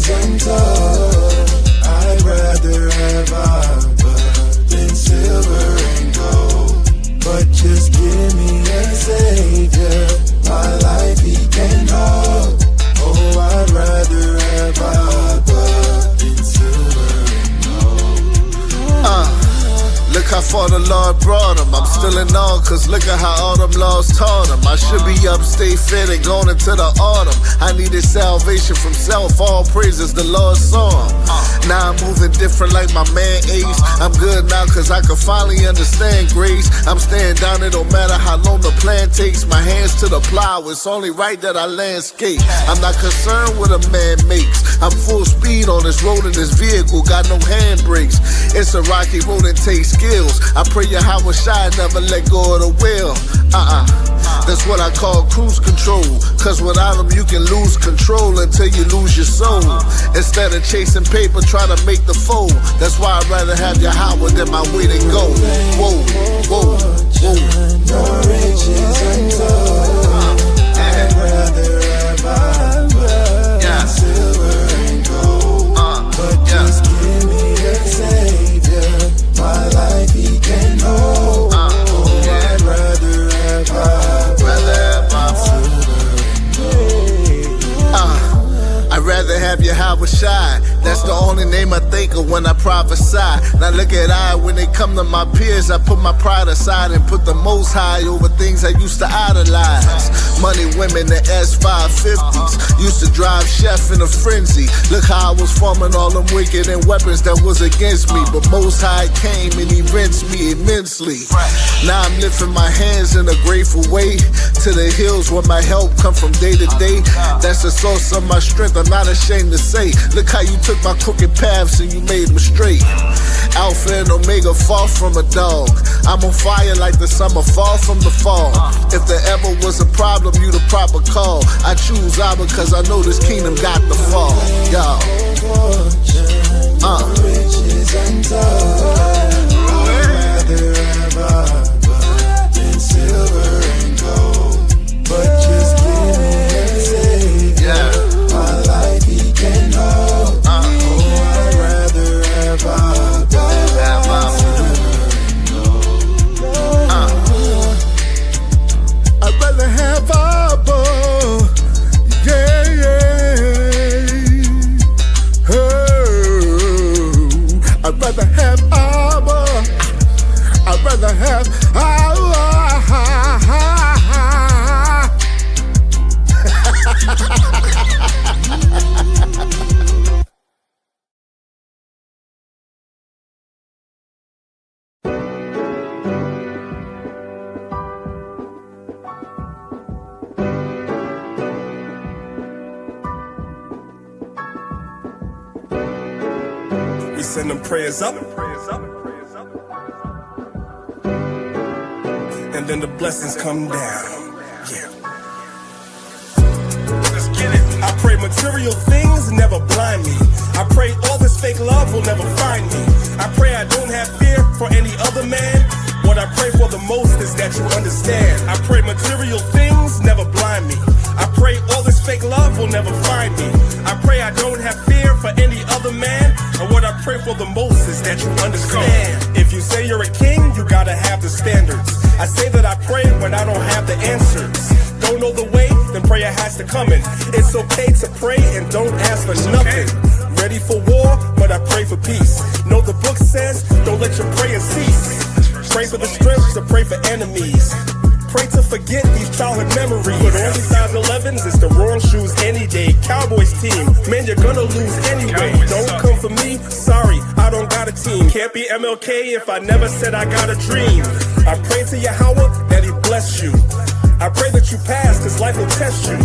riches untold. I'd rather have copper than silver and gold. But just give me a savior, my life he can hold. Oh, I'd rather have copper than silver and gold. Look how far the Lord brought him. I'm still in awe, cause look at how all them laws taught him. I should be upstate fit and going into the autumn. I needed salvation from self, all praises the Lord saw him. Now I'm moving different like my man Ace. I'm good now cause I can finally understand grace. I'm staying down it no matter how long the plan takes. My hands to the plow, it's only right that I landscape. I'm not concerned what a man makes. I'm full speed on this road in this vehicle, got no handbrakes. It's a rocky road and takes skills. I pray Yahweh Shai never let go of the wheel. That's what I call cruise control. Cause without them you can lose control until you lose your soul. Instead of chasing paper, try to make the fold. That's why I'd rather have Yahweh than my way to go. Whoa, whoa, whoa. No riches untold. I'd rather have copper than silver and gold. But just give me a savior, my life he can hold. I'd rather have copper than silver and gold. I'd rather have Yahweh Shai. That's the only name I think of when I prophesy. Now look at I, when they come to my peers, I put my pride aside and put the most high over things I used to idolize. Money, women, the S550s. Used to drive Chef in a frenzy. Look how I was forming all them wicked and weapons that was against me. But Most High came and he rinsed me immensely. Now I'm lifting my hands in a grateful way to the hills where my help come from day to day. That's the source of my strength, I'm not ashamed to say. Look how you took my crooked paths and you made them straight. Alpha and Omega, far from a dog. I'm on fire like the summer, far from the fall. If there ever was a problem, you the proper call. I choose Abba cause I know this kingdom got to fall. Y'all. Riches untold. I'd rather have copper than silver and gold. But just give me a savior, my life he can hold. I'd rather have copper than silver and gold. I'd rather have Abba, yeah, yeah. Oh, I'd rather have Abba. I'd rather have Abba. We send them prayers up, and then the blessings come down. Yeah. Let's get it. I pray material things never blind me. I pray all this fake love will never find me. I pray I don't have fear for any other man. What I pray for the most is that you understand. I pray material things never blind me. I pray all this fake love will never find me. I pray I don't have fear for any other man. And what I pray for the most is that you understand. If you say you're a king, you gotta have the standards. I say that I pray when I don't have the answers. Don't know the way, then prayer has to come in. It's okay to pray and don't ask for nothing. Ready for war, but I pray for peace. Know the book says, don't let your prayer cease. Pray for the strength to pray for enemies. Pray to forget these childhood memories. Put on these size 11s, it's the wrong shoes any day. Cowboys team, man, you're gonna lose anyway. Don't come for me, sorry, I don't got a team. Can't be MLK if I never said I got a dream. I pray to Yahweh that he bless you. I pray that you pass, cause life will test you.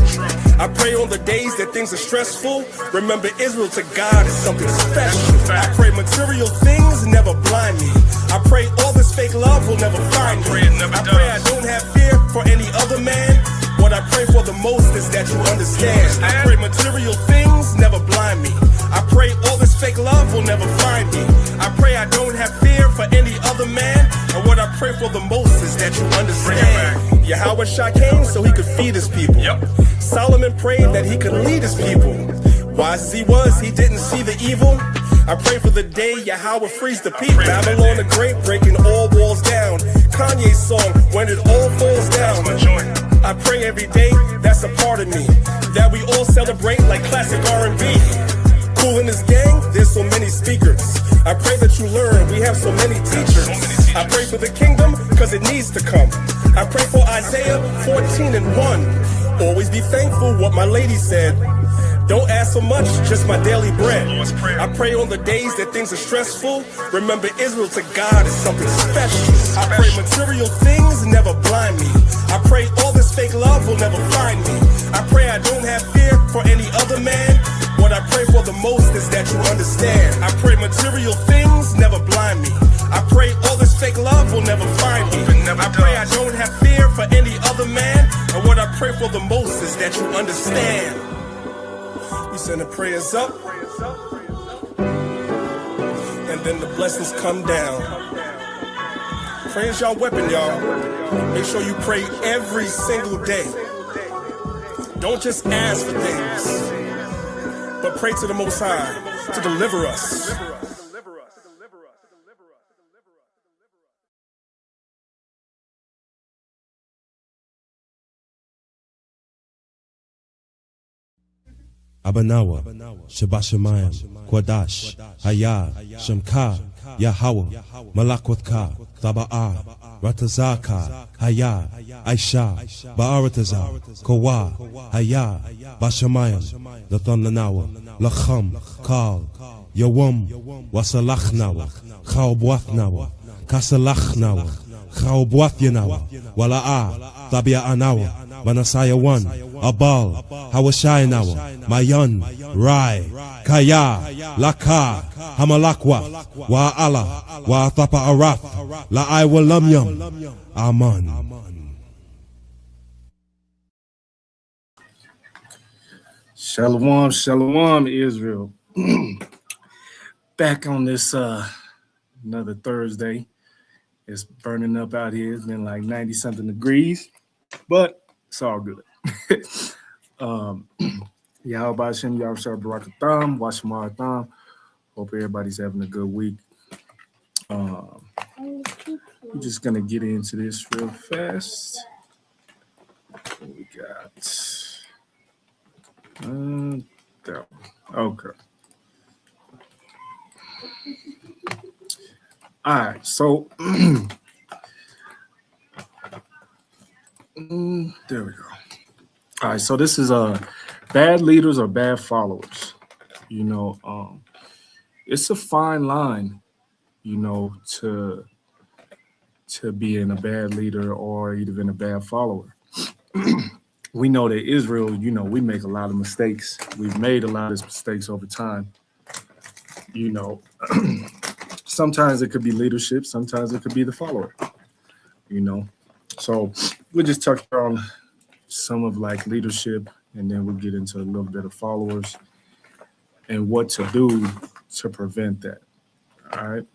I pray on the days that things are stressful. Remember, Israel to God is something special. I pray material things never blind me. I pray all this fake love will never find me. I pray I don't have fear for any other man. What I pray for the most is that you understand. I pray material things never blind me. I pray all this fake love will never find me. I pray I don't have fear for any other man. And what I pray for the most is that you understand. Yahweh Shai came so he could feed his people. Solomon prayed that he could lead his people. Wise as he was, he didn't see the evil. I pray for the day Yahweh frees the people. Babylon the Great, breaking all walls down. Kanye's song, when it all falls down. I pray every day, that's a part of me, that we all celebrate like classic R&B. Cool in this gang, there's so many speakers. I pray that you learn, we have so many teachers. I pray for the kingdom, cause it needs to come. I pray for Isaiah 14:1. Always be thankful, what my lady said. Don't ask for much, just my daily bread. I pray on the days that things are stressful. Remember, Israel to God is something special. I pray material things never blind me. I pray all this fake love will never find me. I pray I don't have fear for any other man. What I pray for the most is that you understand. I pray material things never blind me. I pray all this fake love will never find me. I pray I don't have fear for any other man. And what I pray for the most is that you understand. We send the prayers up, and then the blessings come down. Prayer's y'all weapon, y'all. Make sure you pray every single day. Don't just ask for things, but pray to the Most High to deliver us. Abanawa, Shabashamayim, Kwadash, Hayah, Shamka, Yahweh, Malakotka, Taba'a, Ratazaka, Hayah, Aisha, Ba'aratazar, Kawa, Hayah, Bashamayim, Lathananawa, Lacham, Kal, Yawam, Wasalachnawa, Chaubwathnawa, Kasalachnawa, Chaubwathinawa, Wala'a, Tabia Anawa, Manasaya 1, Abal, Hawashayanawa, Mayan, Rai, Kaya, Laka, Hamalakwa, Wa'ala, Wa'atapa Araf, La'ai Walamyam, Aman. Shalom, shalom, Israel. Back on this another Thursday. It's burning up out here. It's been like 90-something degrees, but it's all good. Yahweh Hashem, Yahweh Barakatham, Washmaratham. Hope everybody's having a good week. We're just gonna get into this real fast. What we got? There. Okay. All right, so there we go. All right, so this is bad leaders or bad followers. You know, it's a fine line, you know, to being a bad leader or even a bad follower. We know that Israel, you know, we make a lot of mistakes. We've made a lot of mistakes over time. You know, sometimes it could be leadership, sometimes it could be the follower, you know. So we'll just touch on some of like leadership, and then we'll get into a little bit of followers and what to do to prevent that. All right.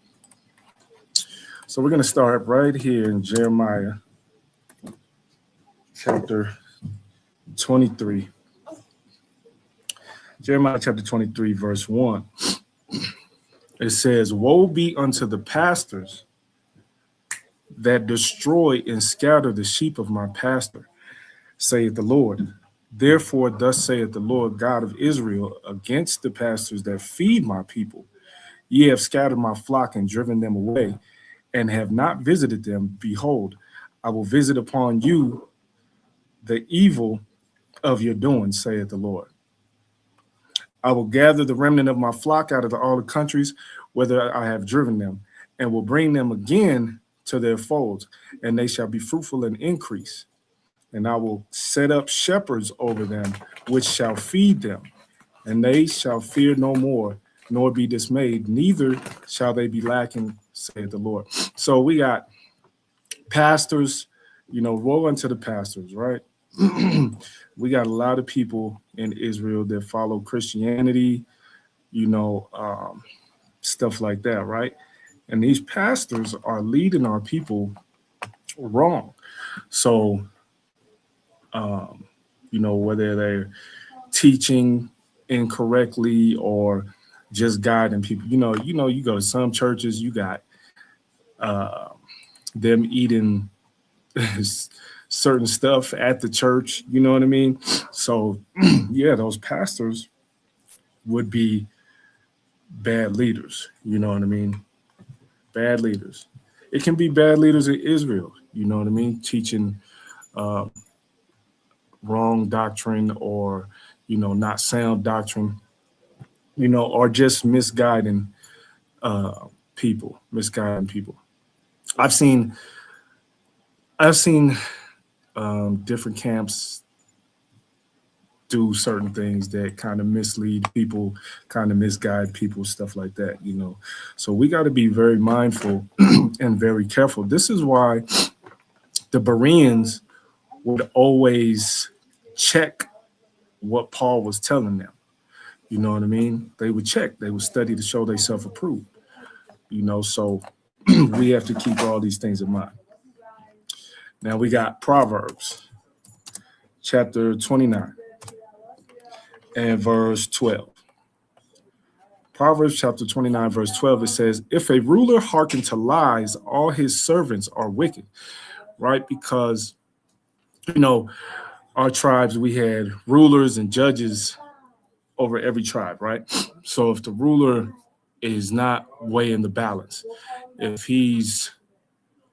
So we're going to start right here in Jeremiah chapter 23. Jeremiah chapter 23, verse 1. It says, "Woe be unto the pastors that destroy and scatter the sheep of my pastor, saith the Lord. Therefore, thus saith the Lord God of Israel against the pastors that feed my people. Ye have scattered my flock and driven them away, and have not visited them. Behold, I will visit upon you the evil of your doing, saith the Lord. I will gather the remnant of my flock out of all the countries whither I have driven them, and will bring them again to their folds, and they shall be fruitful and increase. And I will set up shepherds over them, which shall feed them, and they shall fear no more, nor be dismayed, neither shall they be lacking, saith the Lord." So we got pastors, you know, woe unto the pastors, right? We got a lot of people in Israel that follow Christianity, you know, stuff like that, right? And these pastors are leading our people wrong. So, you know, whether they're teaching incorrectly or just guiding people. You go to some churches, you got them eating certain stuff at the church. You know what I mean? So yeah, those pastors would be bad leaders. You know what I mean? Bad leaders. It can be bad leaders in Israel. You know what I mean? Teaching wrong doctrine, or not sound doctrine, or just misguiding people. I've seen different camps do certain things that kind of mislead people, kind of misguide people, stuff like that. So we got to be very mindful and very careful. This is why the Bereans would always check what Paul was telling them. You know what I mean? They would check, they would study to show they self-approved. So we have to keep all these things in mind. Now we got Proverbs chapter 29 and verse 12. Proverbs chapter 29, verse 12, it says, if a ruler hearken to lies, all his servants are wicked. Right? Because, our tribes, we had rulers and judges over every tribe, right? So if the ruler is not weighing the balance, if he's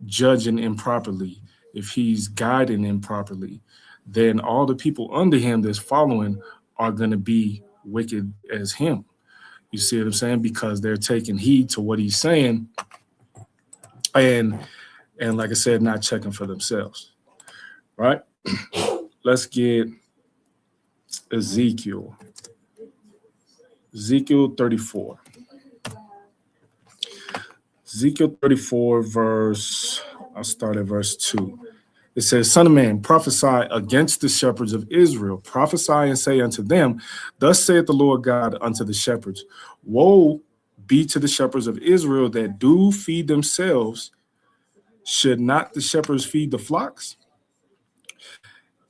judging improperly, if he's guiding improperly, then all the people under him that's following are going to be wicked as him. You see what I'm saying? Because they're taking heed to what he's saying, and like I said, not checking for themselves, right? Let's get Ezekiel 34. Ezekiel 34, I'll start at verse 2. It says, son of man, prophesy against the shepherds of Israel. Prophesy and say unto them, thus saith the Lord God unto the shepherds, woe be to the shepherds of Israel that do feed themselves. Should not the shepherds feed the flocks?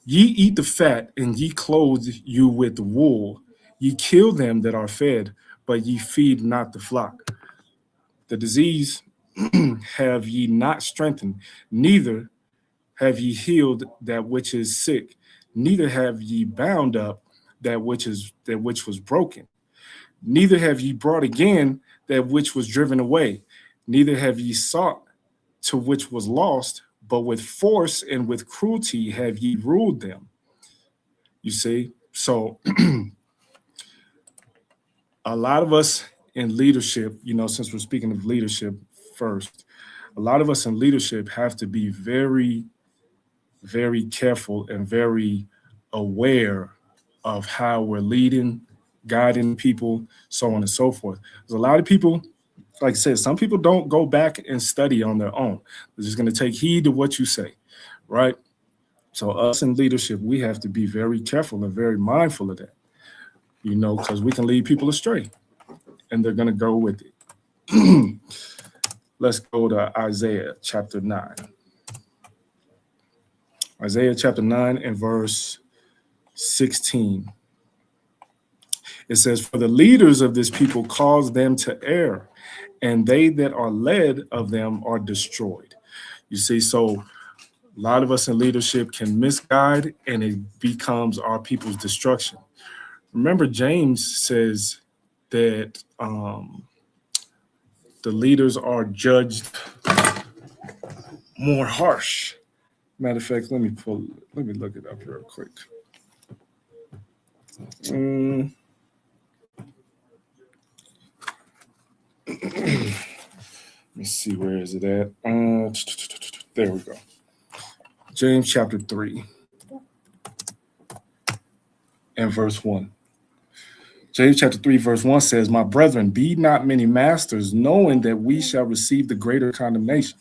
Ye eat the fat, and ye clothe you with wool. Ye kill them that are fed, but ye feed not the flock. The disease have ye not strengthened, neither have ye healed that which is sick, neither have ye bound up that which was broken, neither have ye brought again that which was driven away, neither have ye sought to which was lost, but with force and with cruelty have ye ruled them. You see? So a lot of us in leadership, since we're speaking of leadership first, a lot of us in leadership have to be very, very careful and very aware of how we're leading, guiding people, so on and so forth. There's a lot of people, like I said, some people don't go back and study on their own. They're just going to take heed to what you say, right? So us in leadership, we have to be very careful and very mindful of that, because we can lead people astray and they're going to go with it. Let's go to Isaiah chapter 9. Isaiah chapter 9 and verse 16. It says, for the leaders of this people cause them to err, and they that are led of them are destroyed. You see, so a lot of us in leadership can misguide, and it becomes our people's destruction. Remember, James says that the leaders are judged more harsh. Matter of fact, let me look it up real quick. Let me see, where is it at? There we go. James chapter 3 and verse 1. James chapter 3, verse 1 says, my brethren, be not many masters, knowing that we shall receive the greater condemnation.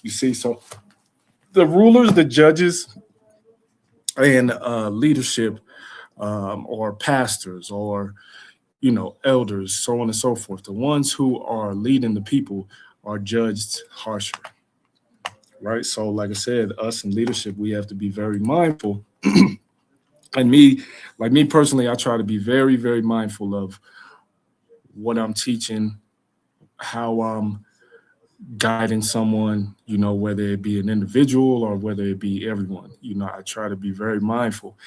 You see, so the rulers, the judges, and leadership, or pastors, or elders, so on and so forth, the ones who are leading the people are judged harsher, right? So like I said, us in leadership, we have to be very mindful And me, like me personally, I try to be very, very mindful of what I'm teaching, how I'm guiding someone, whether it be an individual or whether it be everyone. I try to be very mindful,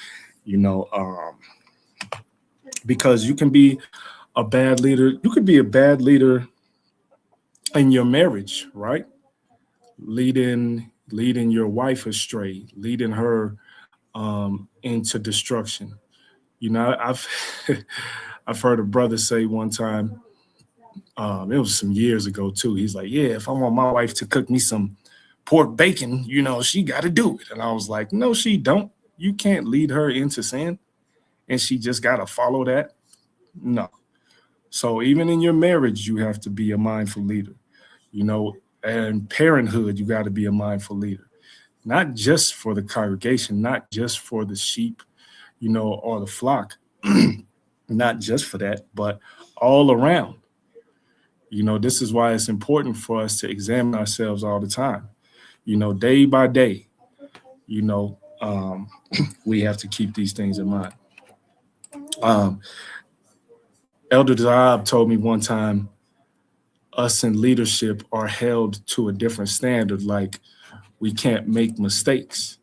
you know, um, because you can be a bad leader. You could be a bad leader in your marriage, right? Leading your wife astray, leading her into destruction. I've I've heard a brother say one time, it was some years ago too. He's like, "Yeah, if I want my wife to cook me some pork bacon, she got to do it." And I was like, "No, she don't. You can't lead her into sin, and she just got to follow that." No. So even in your marriage, you have to be a mindful leader. You know, and parenthood, you got to be a mindful leader, not just for the congregation, not just for the sheep, or the flock, not just for that, but all around. This is why it's important for us to examine ourselves all the time, day by day. you know we have to keep these things in mind. um Elder Diab told me one time, us in leadership are held to a different standard, like we can't make mistakes.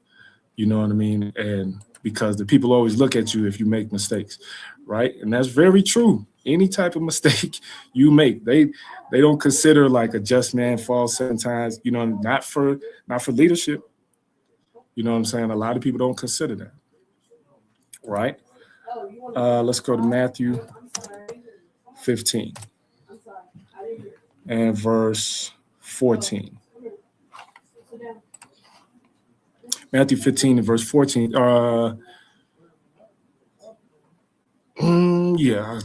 You know what I mean? And because the people always look at you if you make mistakes, right? And that's very true. Any type of mistake you make, they don't consider like a just man falls 7 times. Not for leadership. You know what I'm saying? A lot of people don't consider that, right? Let's go to Matthew 15 and verse 14. Matthew 15 and verse 14. Yeah.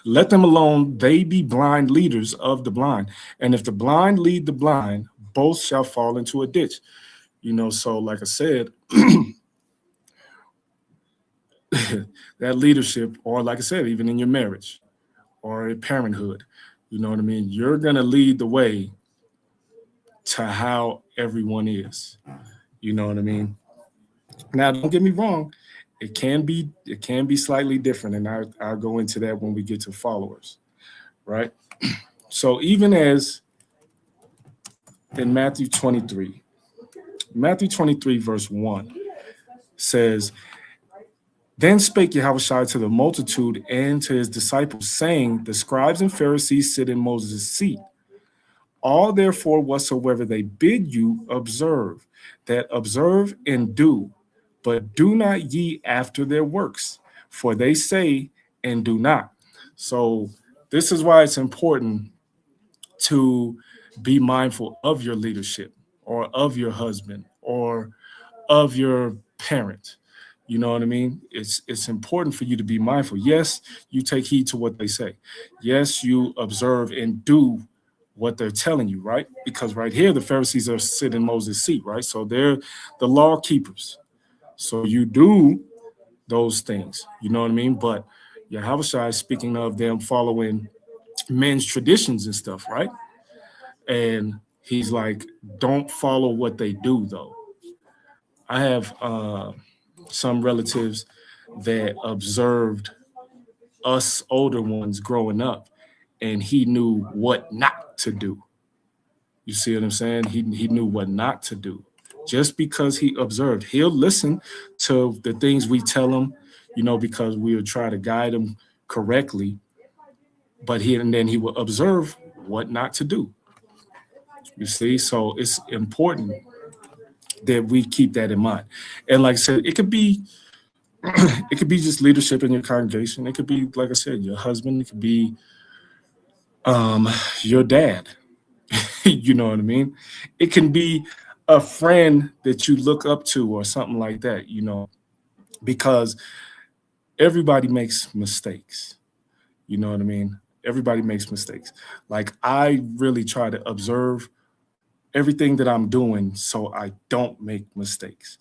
Let them alone. They be blind leaders of the blind. And if the blind lead the blind, both shall fall into a ditch. So like I said, that leadership, or like I said, even in your marriage or in parenthood, you know what I mean? You're going to lead the way to how everyone is. You know what I mean? Now, don't get me wrong. It can be slightly different, and I'll go into that when we get to followers, right? So even as in Matthew 23 verse 1 says, "Then spake Yahushua to the multitude and to his disciples, saying, The scribes and Pharisees sit in Moses' seat. All therefore whatsoever they bid you, observe, that observe and do, but do not ye after their works, for they say and do not." So this is why it's important to be mindful of your leadership, or of your husband, or of your parent. You know what I mean? It's important for you to be mindful. Yes, you take heed to what they say. Yes, you observe and do what they're telling you, right? Because right here, the Pharisees are sitting in Moses' seat, right? So they're the law keepers. So you do those things, you know what I mean? But Yahushua is speaking of them following men's traditions and stuff, right? And he's like, don't follow what they do, though. I have some relatives that observed us older ones growing up, and he knew what not to do. You see what I'm saying? He knew what not to do. Just because he observed, he'll listen to the things we tell him, because we will try to guide him correctly. But then he will observe what not to do. You see, so it's important that we keep that in mind. And like I said, it could be just leadership in your congregation. It could be, like I said, your husband. It could be your dad. You know what I mean? It can be a friend that you look up to or something like that, because everybody makes mistakes. You know what I mean? Everybody makes mistakes. Like, I really try to observe everything that I'm doing so I don't make mistakes.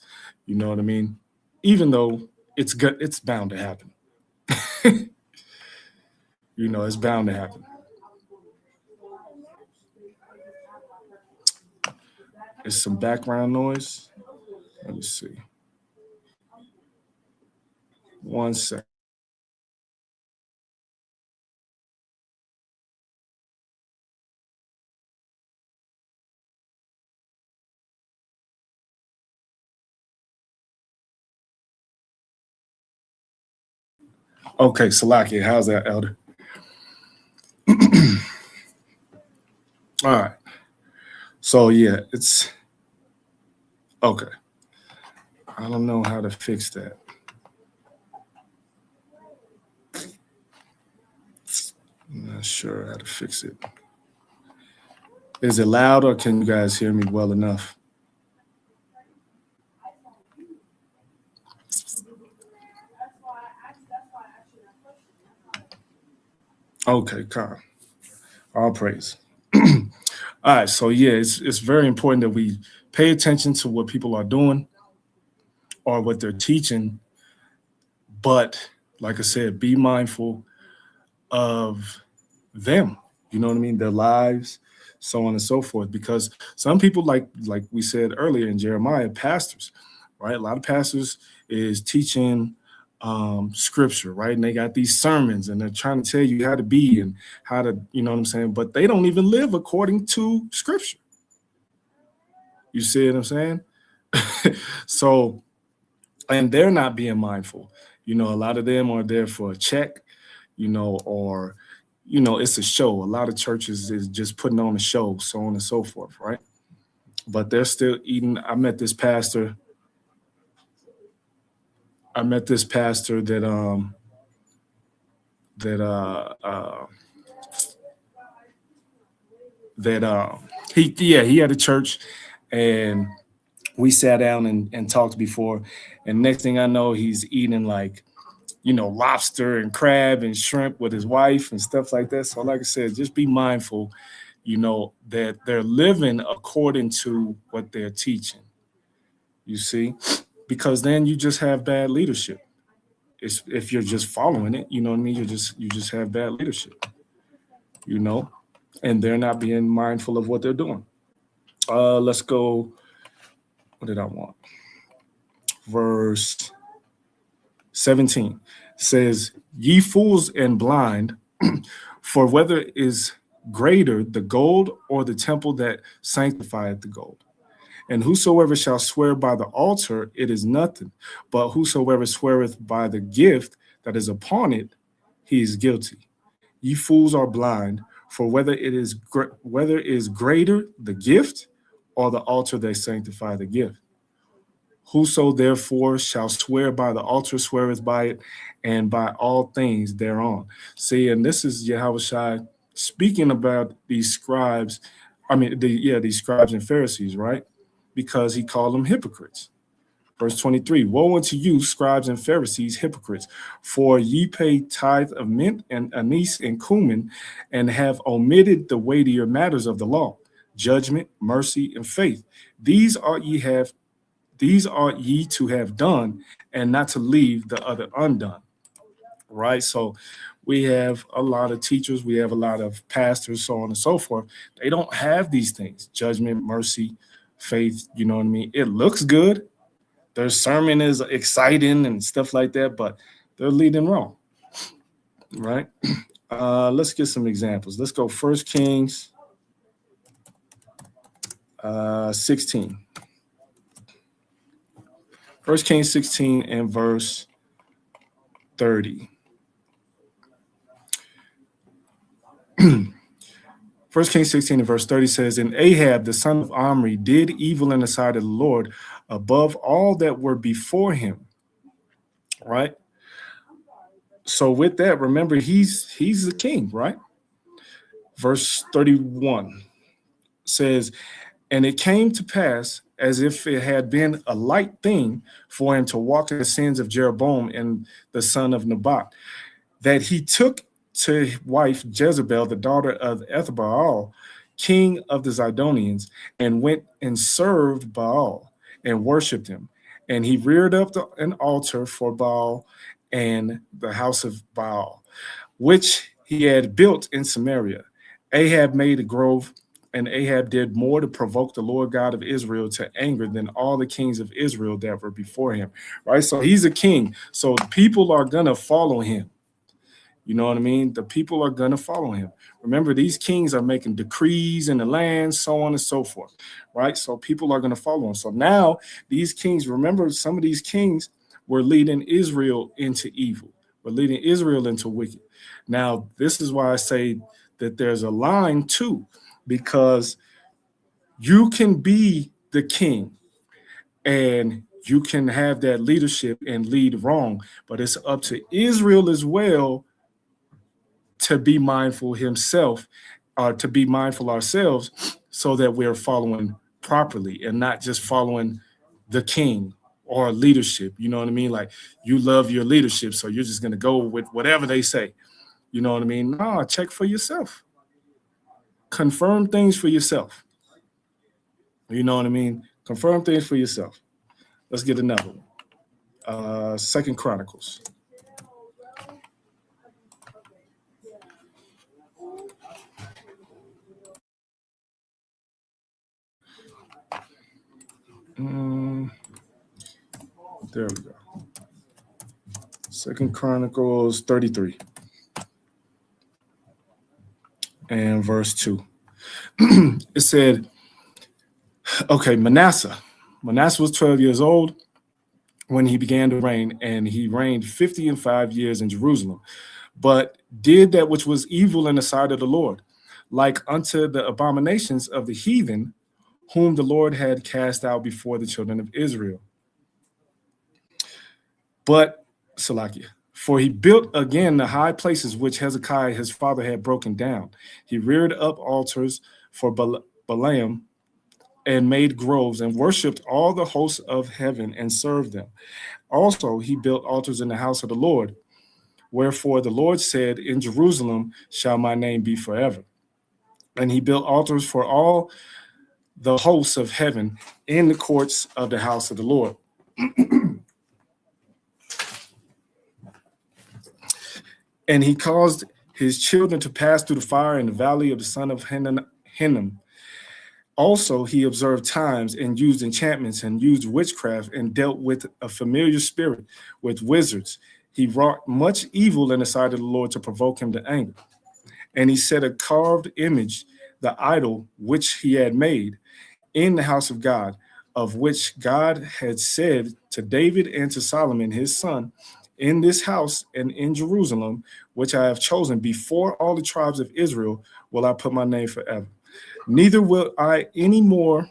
You know what I mean? Even though it's good, it's bound to happen. It's bound to happen. There's some background noise. Let me see. 1 second. Okay, Salaki, how's that, Elder? All right. So yeah, it's okay. I don't know how to fix that. I'm not sure how to fix it. Is it loud or can you guys hear me well enough? Okay, Kyle. All praise. All right, so yeah, it's very important that we pay attention to what people are doing or what they're teaching, but like I said, be mindful of them. You know what I mean? Their lives, so on and so forth. Because some people, like we said earlier in Jeremiah, pastors, right? A lot of pastors is teaching scripture, right? And they got these sermons and they're trying to tell you how to be and how to, you know what I'm saying? But they don't even live according to scripture. You see what I'm saying? So, and they're not being mindful. You know, a lot of them are there for a check, you know, or, you know, it's a show. A lot of churches is just putting on a show, so on and so forth, right? But they're still eating. I met this pastor that he had a church, and we sat down and talked before, and next thing I know, he's eating like, you know, lobster and crab and shrimp with his wife and stuff like that. So like I said, just be mindful, you know, that they're living according to what they're teaching, you see, because then you just have bad leadership. If you're just following it, you know what I mean? You just have bad leadership, you know, and they're not being mindful of what they're doing. Let's go. What did I want? Verse 17 says, "Ye fools and blind, for whether is greater the gold or the temple that sanctifieth the gold? And whosoever shall swear by the altar, it is nothing. But whosoever sweareth by the gift that is upon it, he is guilty. Ye fools are blind, for whether is greater the gift or the altar that sanctify the gift. Whoso therefore shall swear by the altar sweareth by it, and by all things thereon." See, and this is Yahushua speaking about these scribes. I mean, these scribes and Pharisees, right? Because he called them hypocrites. Verse 23, "Woe unto you, scribes and Pharisees, hypocrites, for ye pay tithe of mint and anise and cumin, and have omitted the weightier matters of the law, judgment, mercy, and faith. These ought ye to have done, and not to leave the other undone." Right? So we have a lot of teachers, we have a lot of pastors, so on and so forth. They don't have these things: judgment, mercy, faith. You know what I mean? It looks good. Their sermon is exciting and stuff like that, but they're leading wrong. Right? Let's get some examples. Let's go 1 Kings 16. 1 Kings 16 and verse 30. 1 Kings 16 and verse 30 says, "And Ahab, the son of Omri, did evil in the sight of the Lord above all that were before him." Right? So with that, remember, he's the king, right? Verse 31 says, "And it came to pass, as if it had been a light thing for him to walk in the sins of Jeroboam and the son of Nebat, that he took to wife Jezebel, the daughter of Ethbaal, king of the Zidonians, and went and served Baal and worshipped him. And he reared up an altar for Baal and the house of Baal, which he had built in Samaria. Ahab made a grove And Ahab did more to provoke the Lord God of Israel to anger than all the kings of Israel that were before him. Right? So he's a king. So people are going to follow him. You know what I mean? The people are going to follow him. Remember, these kings are making decrees in the land, so on and so forth, right? So people are going to follow him. So now these kings, remember, some of these kings were leading Israel into evil, were leading Israel into wicked. Now, this is why I say that there's a line too, because you can be the king and you can have that leadership and lead wrong, but it's up to Israel as well to be mindful himself, to be mindful ourselves, so that we're following properly and not just following the king or leadership. You know what I mean? Like, you love your leadership, so you're just going to go with whatever they say. You know what I mean? No, check for yourself. Confirm things for yourself. You know what I mean? Confirm things for yourself. Let's get another one. 2 Chronicles. There we go. 2 Chronicles 33 and verse 2. It said, okay, Manasseh was 12 years old when he began to reign, and he reigned 55 years in Jerusalem, but did that which was evil in the sight of the Lord, like unto the abominations of the heathen, whom the Lord had cast out before the children of Israel. But, Salakia, for he built again the high places which Hezekiah his father had broken down. He reared up altars for Balaam and made groves and worshipped all the hosts of heaven and served them. Also, he built altars in the house of the Lord. Wherefore the Lord said, in Jerusalem shall my name be forever. And he built altars for all the hosts of heaven in the courts of the house of the Lord. And he caused his children to pass through the fire in the valley of the son of Hinnom. Also, he observed times and used enchantments and used witchcraft and dealt with a familiar spirit, with wizards. He wrought much evil in the sight of the Lord to provoke him to anger. And he set a carved image, the idol which he had made, in the house of God, of which God had said to David and to Solomon his son, in this house and in Jerusalem, which I have chosen before all the tribes of Israel, will I put my name forever. Neither will I any more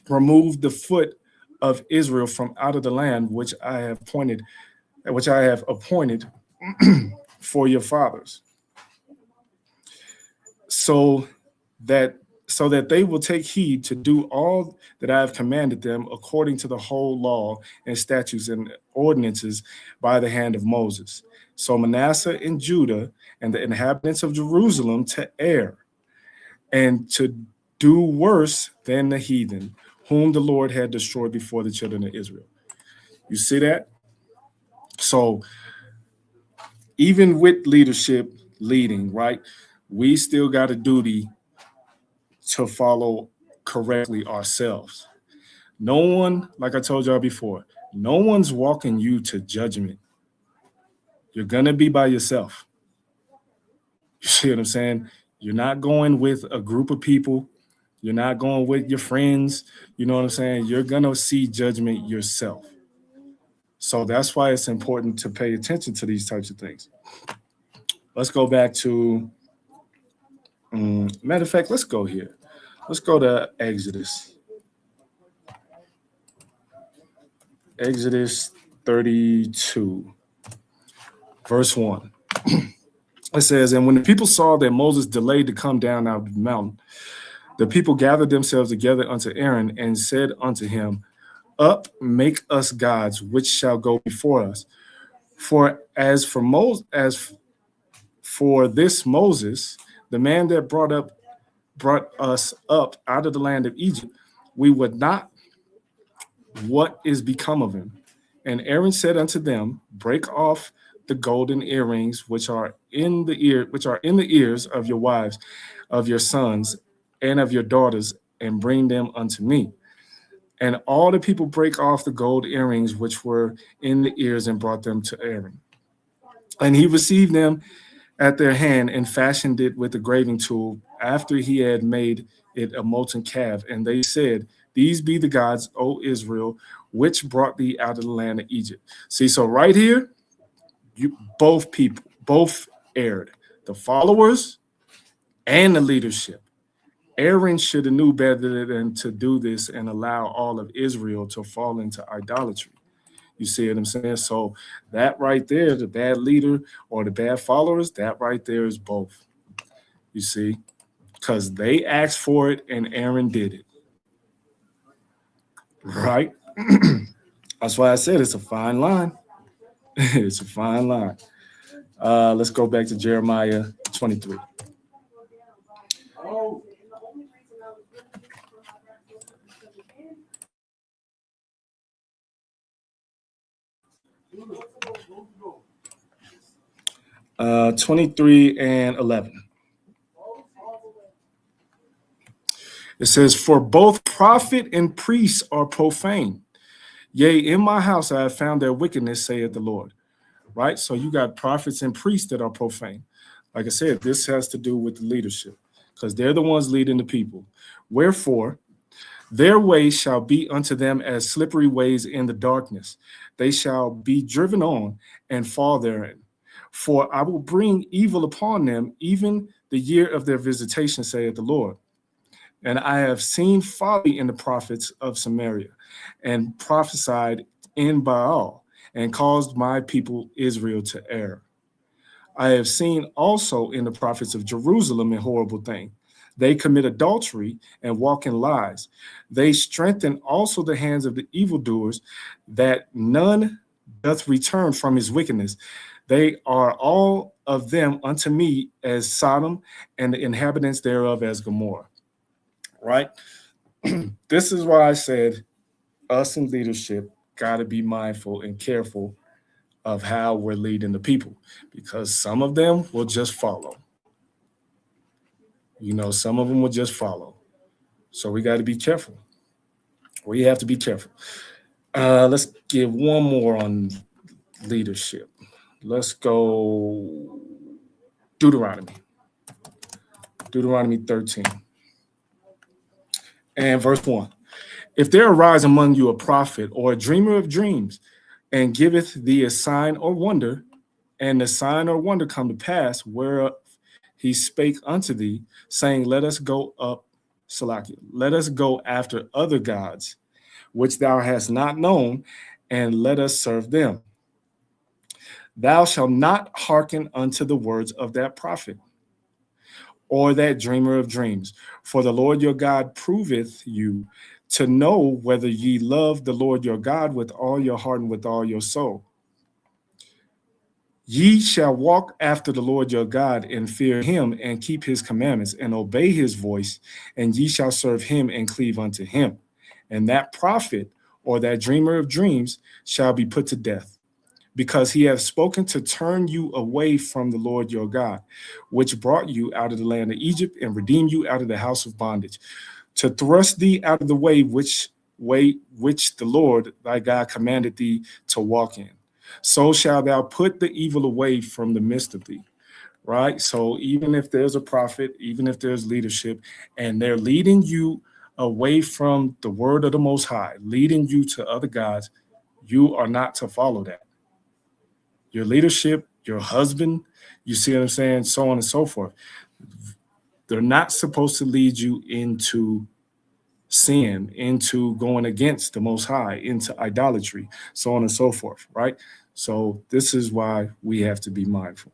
remove the foot of Israel from out of the land which I have appointed for your fathers, so that they will take heed to do all that I have commanded them according to the whole law and statutes and ordinances by the hand of Moses. So Manasseh and Judah and the inhabitants of Jerusalem to err and to do worse than the heathen, whom the Lord had destroyed before the children of Israel. You see that? So even with leadership leading, right, we still got a duty to follow correctly ourselves. No one, like I told y'all before, no one's walking you to judgment. You're going to be by yourself. You see what I'm saying? You're not going with a group of people. You're not going with your friends. You know what I'm saying? You're going to see judgment yourself. So that's why it's important to pay attention to these types of things. Let's go back to, matter of fact, let's go here. Let's go to Exodus. Exodus 32, verse 1. It says, and when the people saw that Moses delayed to come down out of the mountain, the people gathered themselves together unto Aaron and said unto him, up, make us gods, which shall go before us. For as for this Moses, the man that brought us up out of the land of Egypt, we would not what is become of him. And Aaron said unto them, break off the golden earrings which are in the ears of your wives, of your sons, and of your daughters, and bring them unto me. And all the people break off the gold earrings which were in the ears and brought them to Aaron. And he received them at their hand and fashioned it with a graving tool after he had made it a molten calf. And they said, These be the gods, O Israel, which brought thee out of the land of Egypt. See, so right here, both people, both erred, the followers and the leadership. Aaron should have knew better than to do this and allow all of Israel to fall into idolatry. You see what I'm saying? So that right there, the bad leader or the bad followers, that right there is both. You see? Because they asked for it and Aaron did it. Right? That's why I said it's a fine line. It's a fine line. Let's go back to Jeremiah 23. Uh, 23 and 11. It says, For both prophet and priest are profane. Yea, in my house I have found their wickedness, saith the Lord. Right? So you got prophets and priests that are profane. Like I said, this has to do with the leadership because they're the ones leading the people. Wherefore, their way shall be unto them as slippery ways in the darkness. They shall be driven on and fall therein. For I will bring evil upon them, even the year of their visitation, saith the Lord. And I have seen folly in the prophets of Samaria, and prophesied in Baal, and caused my people Israel to err. I have seen also in the prophets of Jerusalem a horrible thing. They commit adultery and walk in lies. They strengthen also the hands of the evildoers, that none doth return from his wickedness. They are all of them unto me as Sodom, and the inhabitants thereof as Gomorrah. Right? This is why I said us in leadership got to be mindful and careful of how we're leading the people, because some of them will just follow. You know, some of them will just follow. So we got to be careful. We have to be careful. Let's give one more on leadership. Let's go Deuteronomy 13 and verse 1. If there arise among you a prophet or a dreamer of dreams, and giveth thee a sign or wonder, and the sign or wonder come to pass, whereof he spake unto thee, saying, Let us go up, Salakia, let us go after other gods, which thou hast not known, and let us serve them. Thou shalt not hearken unto the words of that prophet, or that dreamer of dreams. For the Lord your God proveth you to know whether ye love the Lord your God with all your heart and with all your soul. Ye shall walk after the Lord your God and fear him and keep his commandments and obey his voice, and ye shall serve him and cleave unto him. And that prophet or that dreamer of dreams shall be put to death, because he hath spoken to turn you away from the Lord your God, which brought you out of the land of Egypt and redeemed you out of the house of bondage, to thrust thee out of the way which the Lord thy God commanded thee to walk in. So shalt thou put the evil away from the midst of thee. Right? So even if there's a prophet, even if there's leadership, and they're leading you away from the word of the Most High, leading you to other gods, you are not to follow that. Your leadership, your husband, you see what I'm saying, so on and so forth. They're not supposed to lead you into sin, into going against the Most High, into idolatry, so on and so forth, right? So this is why we have to be mindful.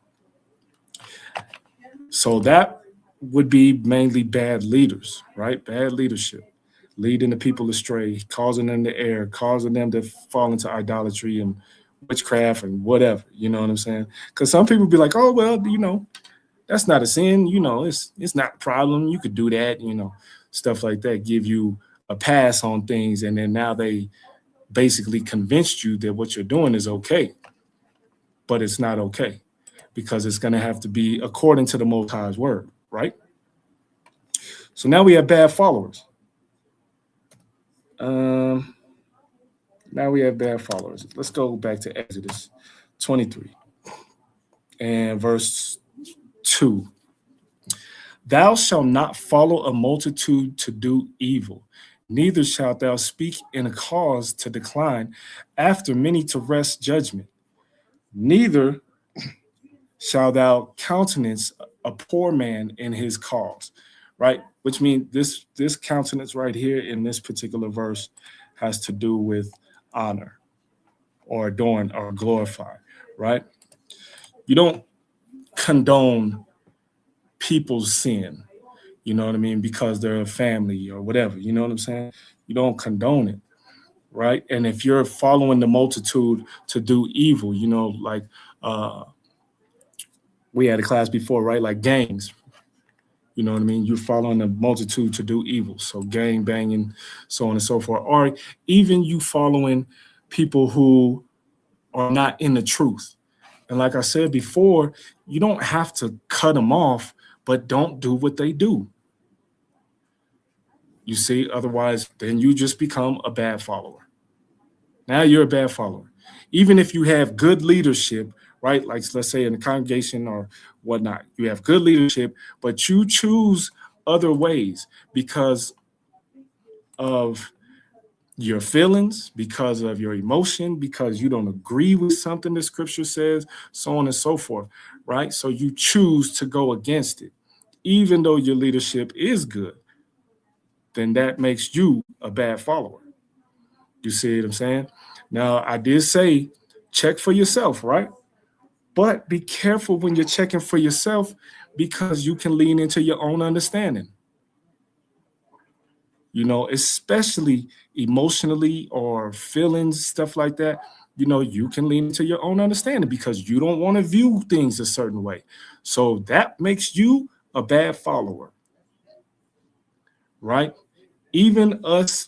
So that would be mainly bad leaders, right? Bad leadership, leading the people astray, causing them to err, causing them to fall into idolatry and witchcraft and whatever, you know what I'm saying? Because some people be like, oh, well, you know, that's not a sin, you know, it's not a problem, you could do that, you know, stuff like that, give you a pass on things, and then now they basically convinced you that what you're doing is okay, but it's not okay, because it's going to have to be according to the Most High's word, right? So now we have bad followers. Now we have bad followers. Let's go back to Exodus 23 and verse 2. Thou shalt not follow a multitude to do evil, neither shalt thou speak in a cause to decline after many to wrest judgment. Neither shalt thou countenance a poor man in his cause, right? Which means this countenance right here in this particular verse has to do with honor or adorn or glorify, right? You don't condone people's sin, you know what I mean, because they're a family or whatever, you know what I'm saying? You don't condone it, right? And if you're following the multitude to do evil, you know, like we had a class before, right? Like gangs, you know what I mean? You're following the multitude to do evil. So gang banging, so on and so forth. Or even you following people who are not in the truth. And like I said before, you don't have to cut them off, but don't do what they do. You see, otherwise, then you just become a bad follower. Now you're a bad follower. Even if you have good leadership, right? Like let's say in a congregation or whatnot, you have good leadership, but you choose other ways because of your feelings, because of your emotion, because you don't agree with something the scripture says, so on and so forth, right? So you choose to go against it, even though your leadership is good, then that makes you a bad follower. You see what I'm saying? Now, I did say check for yourself, right? But be careful when you're checking for yourself because you can lean into your own understanding. You know, especially emotionally or feelings, stuff like that, you know, you can lean into your own understanding because you don't want to view things a certain way. So that makes you a bad follower, right? Even us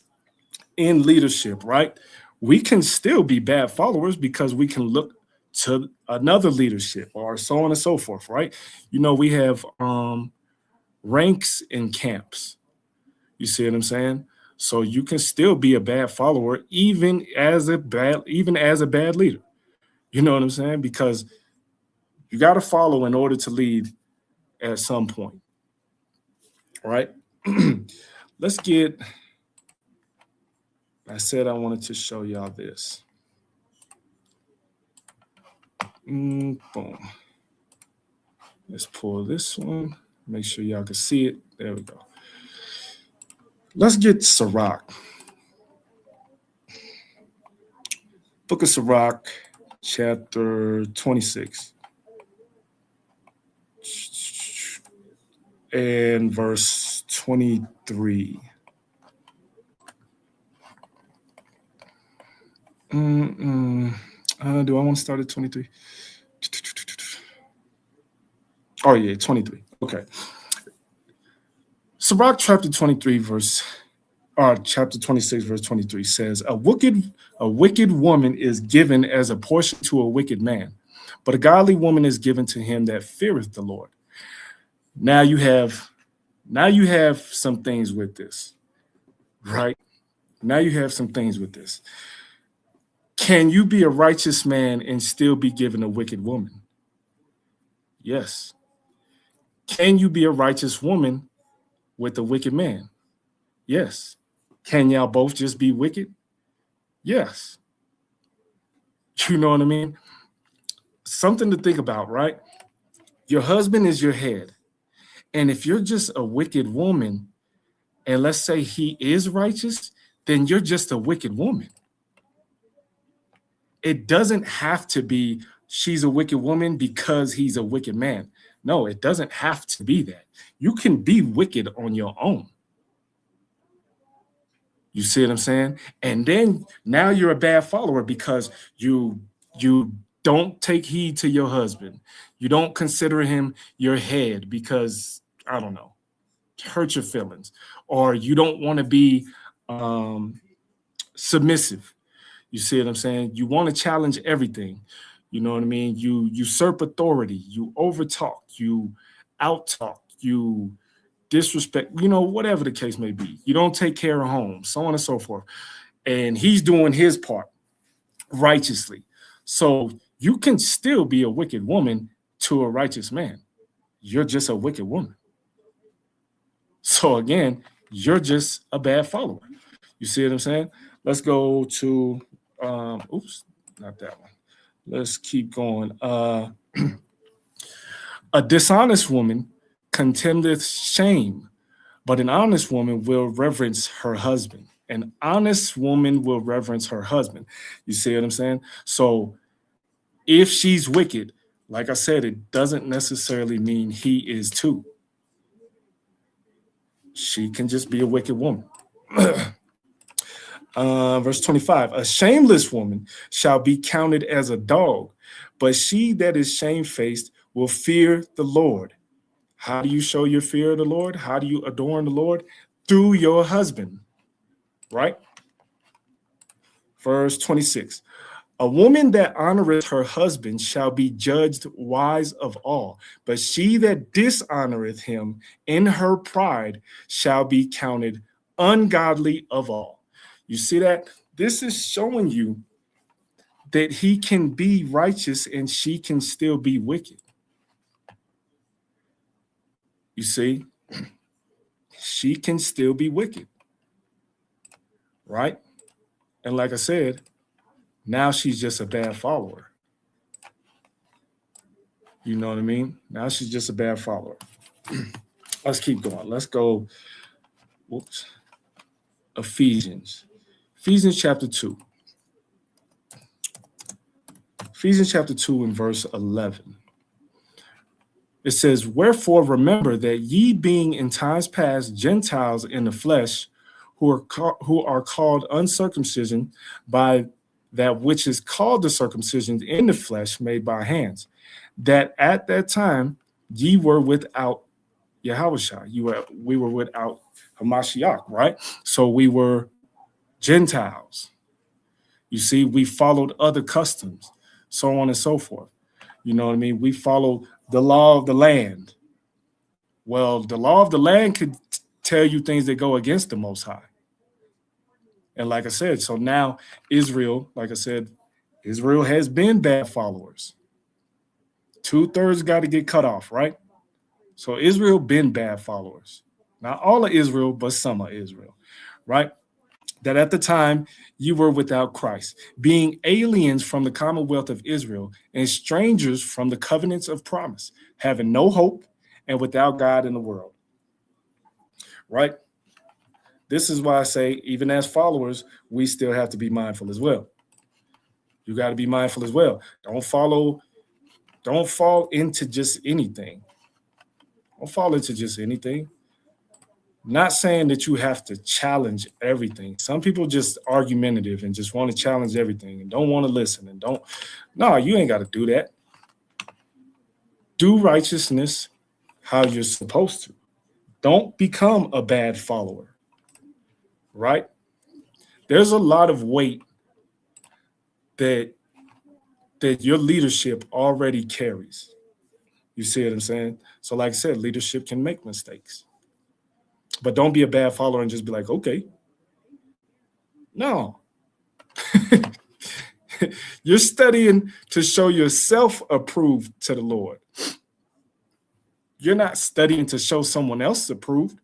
in leadership, right? We can still be bad followers because we can look to another leadership or so on and so forth, right? You know, we have ranks in camps. You see what I'm saying? So you can still be a bad follower even as a bad leader. You know what I'm saying? Because you got to follow in order to lead at some point. All right. Let's get, I said I wanted to show y'all this. Boom. Let's pull this one. Make sure y'all can see it. There we go. Let's get Sirach. Book of Sirach, chapter 26. And verse 23. Do I want to start at 23? Oh, yeah, 23. Okay. Sirach chapter 26, verse 23 says, a wicked woman is given as a portion to a wicked man, but a godly woman is given to him that feareth the Lord. Now you have some things with this, right? Now you have some things with this. Can you be a righteous man and still be given a wicked woman? Yes. Can you be a righteous woman with a wicked man? Yes. Can y'all both just be wicked? Yes. You know what I mean? Something to think about, right? Your husband is your head. And if you're just a wicked woman, and let's say he is righteous, then you're just a wicked woman. It doesn't have to be she's a wicked woman because he's a wicked man. No, it doesn't have to be that. You can be wicked on your own. You see what I'm saying? And then now you're a bad follower because you don't take heed to your husband. You don't consider him your head because, I don't know, hurt your feelings. Or you don't want to be submissive. You see what I'm saying? You want to challenge everything. You know what I mean? You usurp authority. You overtalk. You outtalk. You disrespect, whatever the case may be. You don't take care of home, so on and so forth. And he's doing his part righteously. So you can still be a wicked woman to a righteous man. You're just a wicked woman. So again, you're just a bad follower. You see what I'm saying? Let's go to, oops, not that one. Let's keep going. A dishonest woman contemneth shame, but an honest woman will reverence her husband. An honest woman will reverence her husband. You see what I'm saying? So if she's wicked, like I said, it doesn't necessarily mean he is too. She can just be a wicked woman. Verse 25, a shameless woman shall be counted as a dog, but she that is shamefaced will fear the Lord. How do you show your fear of the Lord? How do you adorn the Lord? Through your husband, right? Verse 26, a woman that honoreth her husband shall be judged wise of all, but she that dishonoreth him in her pride shall be counted ungodly of all. You see that? This is showing you that he can be righteous and she can still be wicked. You see? She can still be wicked. Right? And like I said, now she's just a bad follower. You know what I mean? Now she's just a bad follower. Let's keep going. Let's go. Whoops. Ephesians chapter 2. Ephesians chapter 2 and verse 11. It says, wherefore remember that ye being in times past Gentiles in the flesh, who are called uncircumcision by that which is called the circumcision in the flesh made by hands, that at that time ye were without Yahushua. We were without Hamashiach, right? So we were Gentiles. You see, we followed other customs, so on and so forth. You know what I mean? We followed the law of the land. Well, the law of the land could tell you things that go against the Most High. And like I said, so now Israel, like I said, Israel has been bad followers. 2/3 got to get cut off, right? So Israel been bad followers. Not all of Israel, but some of Israel, right? That at the time you were without Christ, being aliens from the commonwealth of Israel and strangers from the covenants of promise, having no hope and without God in the world. Right? This is why I say, even as followers, we still have to be mindful as well. You got to be mindful as well. Don't fall into just anything. Don't fall into just anything. Not saying that you have to challenge everything. Some people just argumentative and just want to challenge everything and don't want to listen and don't. No, you ain't got to do that. Do righteousness how you're supposed to. Don't become a bad follower, right? There's a lot of weight that your leadership already carries. You see what I'm saying? So like I said, leadership can make mistakes. But don't be a bad follower and just be like, okay. No. You're studying to show yourself approved to the Lord. You're not studying to show someone else approved.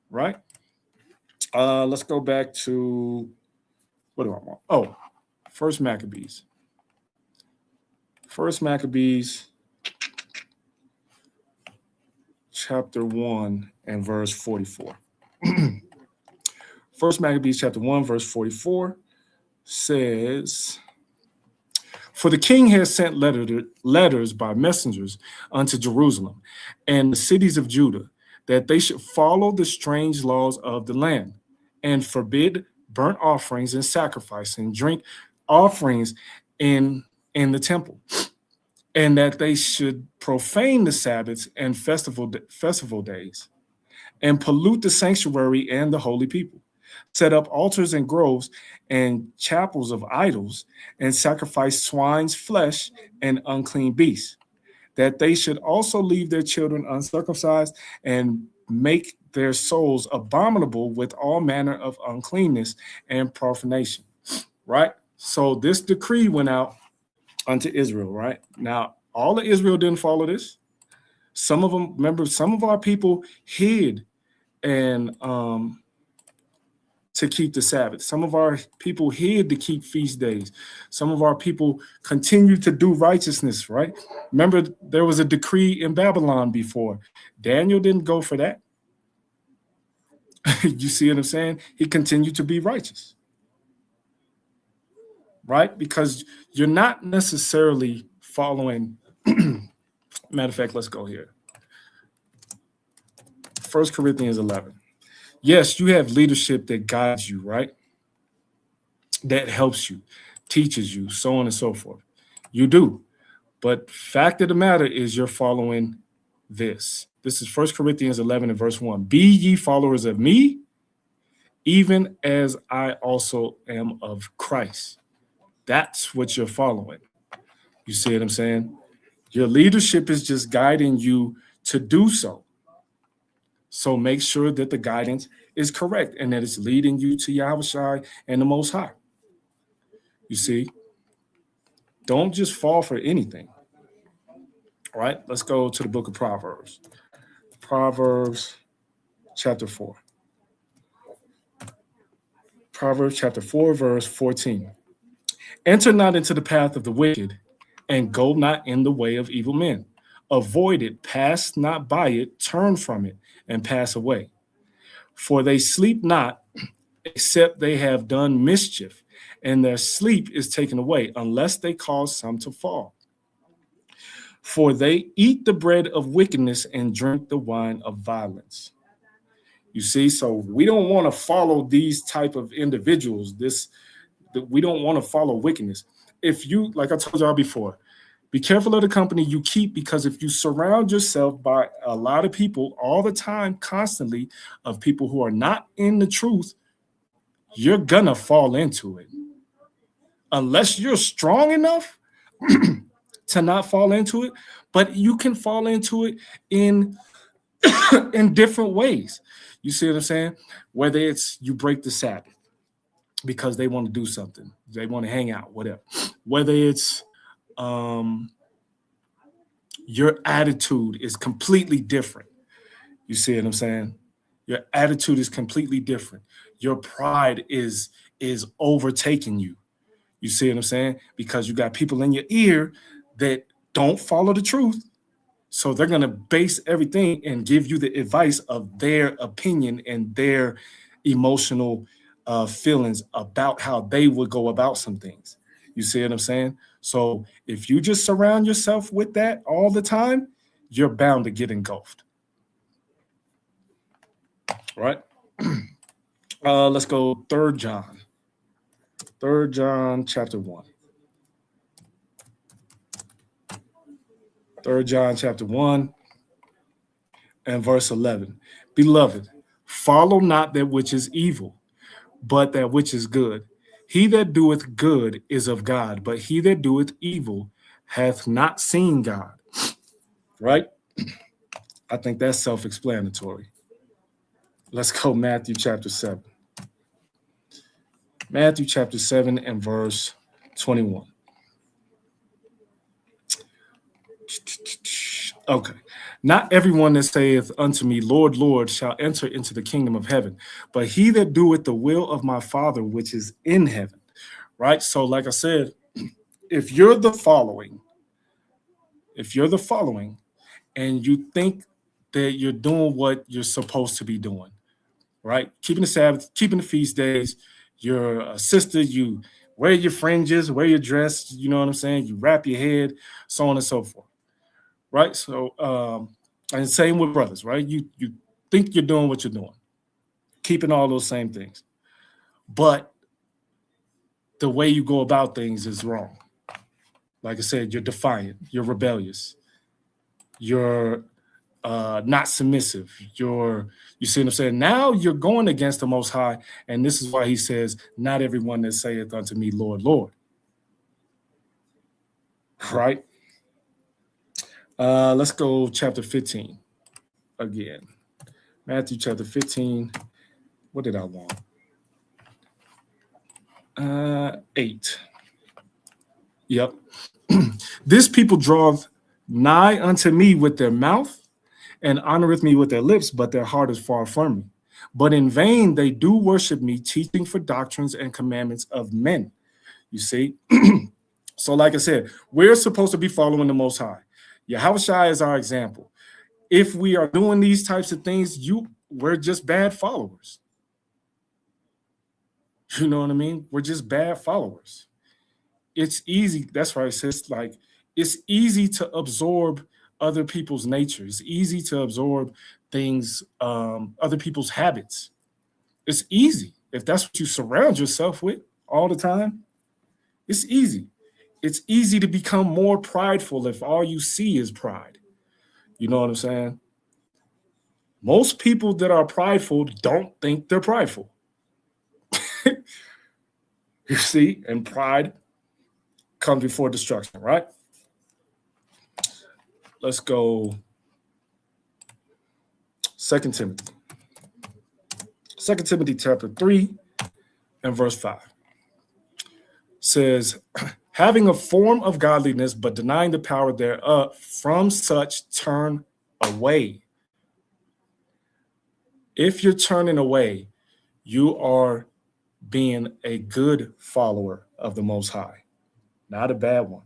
Right? Let's go back to, what do I want? Oh, First Maccabees. First Maccabees chapter 1 and verse 44. First Maccabees chapter 1 verse 44 says, for the king has sent letters by messengers unto Jerusalem and the cities of Judah, that they should follow the strange laws of the land and forbid burnt offerings and sacrifice and drink offerings in the temple, and that they should profane the Sabbaths and festival days, and pollute the sanctuary and the holy people, set up altars and groves and chapels of idols, and sacrifice swine's flesh and unclean beasts, that they should also leave their children uncircumcised and make their souls abominable with all manner of uncleanness and profanation. Right? So this decree went out unto Israel, right? Now, all of Israel didn't follow this. Some of them, remember, some of our people hid and to keep the Sabbath. Some of our people hid to keep feast days. Some of our people continue to do righteousness, right? Remember, there was a decree in Babylon before. Daniel didn't go for that. You see what I'm saying? He continued to be righteous, right? Because you're not necessarily following. Matter of fact, let's go here. 1 Corinthians 11. Yes, you have leadership that guides you, right? That helps you, teaches you, so on and so forth. You do. But fact of the matter is you're following this. This is 1 Corinthians 11 and verse 1. Be ye followers of me, even as I also am of Christ. That's what you're following. You see what I'm saying? Your leadership is just guiding you to do so. So make sure that the guidance is correct and that it's leading you to Yahushua and the Most High. You see, don't just fall for anything. All right, let's go to the book of Proverbs. Proverbs chapter 4. Proverbs chapter 4, verse 14. Enter not into the path of the wicked, and go not in the way of evil men. Avoid it, pass not by it, turn from it, and pass away. For they sleep not, except they have done mischief, and their sleep is taken away, unless they cause some to fall. For they eat the bread of wickedness and drink the wine of violence. You see, so we don't want to follow these type of individuals. We don't want to follow wickedness. If you, like I told y'all before, be careful of the company you keep, because if you surround yourself by a lot of people all the time, constantly, of people who are not in the truth, you're gonna fall into it. Unless you're strong enough to not fall into it, but you can fall into it in different ways. You see what I'm saying? Whether it's you break the Sabbath because they want to do something, they want to hang out, whatever. Whether it's your attitude is completely different. You see what I'm saying? Your attitude is completely different. Your pride is overtaking you. You see what I'm saying? Because you got people in your ear that don't follow the truth. So they're going to base everything and give you the advice of their opinion and their emotional feelings about how they would go about some things. You see what I'm saying? So if you just surround yourself with that all the time, you're bound to get engulfed. Right? Let's go 3 John. 3 John chapter 1. 3 John chapter 1 and verse 11. Beloved, follow not that which is evil, but that which is good. He that doeth good is of God, but he that doeth evil hath not seen God. Right? I think that's self-explanatory. Let's go Matthew chapter 7. Matthew chapter 7 and verse 21. Okay. Not everyone that saith unto me, Lord, Lord, shall enter into the kingdom of heaven, but he that doeth the will of my Father which is in heaven. Right? So like I said, if you're the following and you think that you're doing what you're supposed to be doing, right? Keeping the Sabbath, keeping the feast days, you're a sister, you wear your fringes, wear your dress, you know what I'm saying? You wrap your head, so on and so forth. Right? So, and same with brothers, right? You think you're doing what you're doing, keeping all those same things. But the way you go about things is wrong. Like I said, you're defiant, you're rebellious, you're not submissive. You see what I'm saying? Now you're going against the Most High, and this is why he says, not everyone that saith unto me, Lord, Lord. Right? Let's go chapter 15 again. Matthew chapter 15. What did I want? 8. Yep. This people draweth nigh unto me with their mouth, and honoreth me with their lips, but their heart is far from me. But in vain they do worship me, teaching for doctrines and commandments of men. You see? So like I said, we're supposed to be following the Most High. Yahushua is our example. If we are doing these types of things, we're just bad followers. You know what I mean? We're just bad followers. It's easy. That's why it says, like, it's easy to absorb other people's nature. It's easy to absorb things, other people's habits. It's easy. If that's what you surround yourself with all the time, it's easy. It's easy to become more prideful if all you see is pride. You know what I'm saying? Most people that are prideful don't think they're prideful. You see, and pride comes before destruction, right? Let's go 2 Timothy. 2 Timothy chapter 3 and verse 5 says, having a form of godliness, but denying the power thereof, from such turn away. If you're turning away, you are being a good follower of the Most High, not a bad one.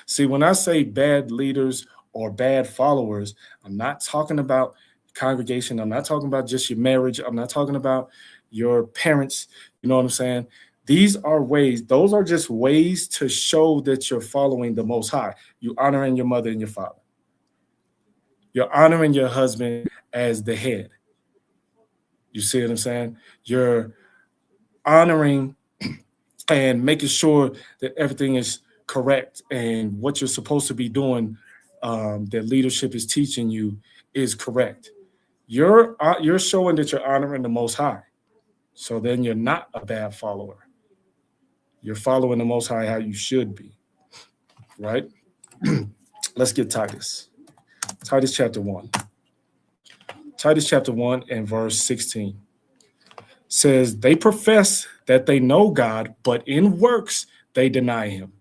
See, when I say bad leaders or bad followers, I'm not talking about congregation. I'm not talking about just your marriage. I'm not talking about your parents. You know what I'm saying? These are ways. Those are just ways to show that you're following the Most High. You honoring your mother and your father. You're honoring your husband as the head. You see what I'm saying? You're honoring and making sure that everything is correct and what you're supposed to be doing, that leadership is teaching you, is correct. You're showing that you're honoring the Most High. So then you're not a bad follower. You're following the Most High how you should be, right? Let's get Titus. Titus chapter 1. Titus chapter 1 and verse 16 says, they profess that they know God, but in works they deny him.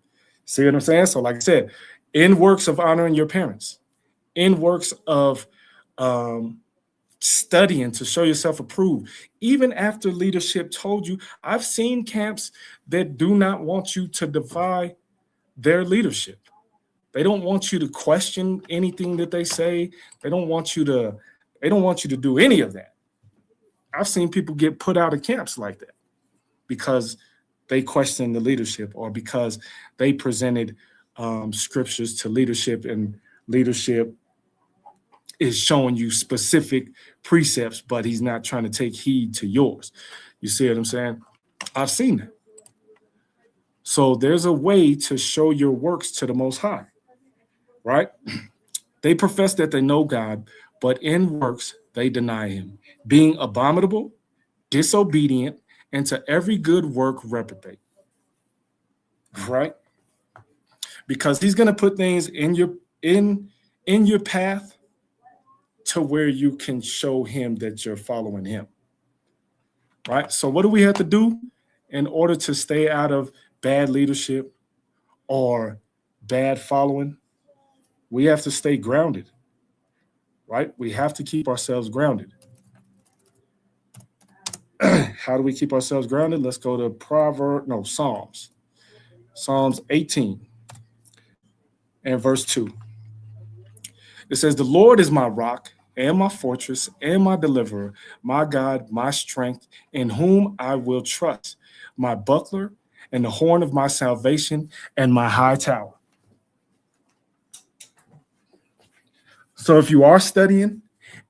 See what I'm saying? So like I said, in works of honoring your parents, in works of studying to show yourself approved, even after leadership told you. I've seen camps that do not want you to defy their leadership. They don't want you to question anything that they say. They don't want you to do any of that. I've seen people get put out of camps like that because they questioned the leadership or because they presented scriptures to leadership, and leadership is showing you specific precepts, but he's not trying to take heed to yours. You see what I'm saying? I've seen that. So there's a way to show your works to the Most High, right? They profess that they know God, but in works they deny him, being abominable, disobedient, and to every good work reprobate. Right? Because he's going to put things in your path to where you can show him that you're following him. Right? So what do we have to do in order to stay out of bad leadership or bad following? We have to stay grounded. Right? We have to keep ourselves grounded. How do we keep ourselves grounded? Let's go to Psalms. Psalms 18 and verse 2. It says, the Lord is my rock and my fortress and my deliverer, my God, my strength, in whom I will trust, my buckler and the horn of my salvation and my high tower. So if you are studying